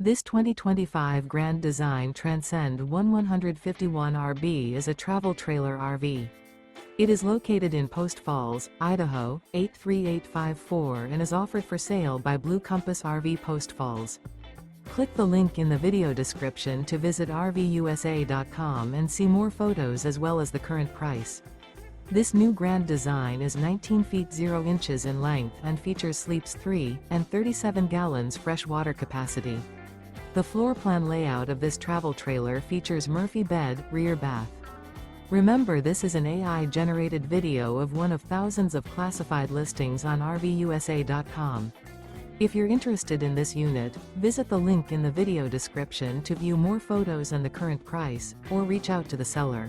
This 2025 Grand Design Transcend One 151RB is a travel trailer RV. It is located in Post Falls, Idaho, 83854 and is offered for sale by Blue Compass RV Post Falls. Click the link in the video description to visit RVUSA.com and see more photos as well as the current price. This new Grand Design is 19 feet 0 inches in length and features sleeps 3 and 37 gallons fresh water capacity. The floor plan layout of this travel trailer features Murphy bed, rear bath. Remember, this is an AI-generated video of one of thousands of classified listings on RVUSA.com. If you're interested in this unit, visit the link in the video description to view more photos and the current price, or reach out to the seller.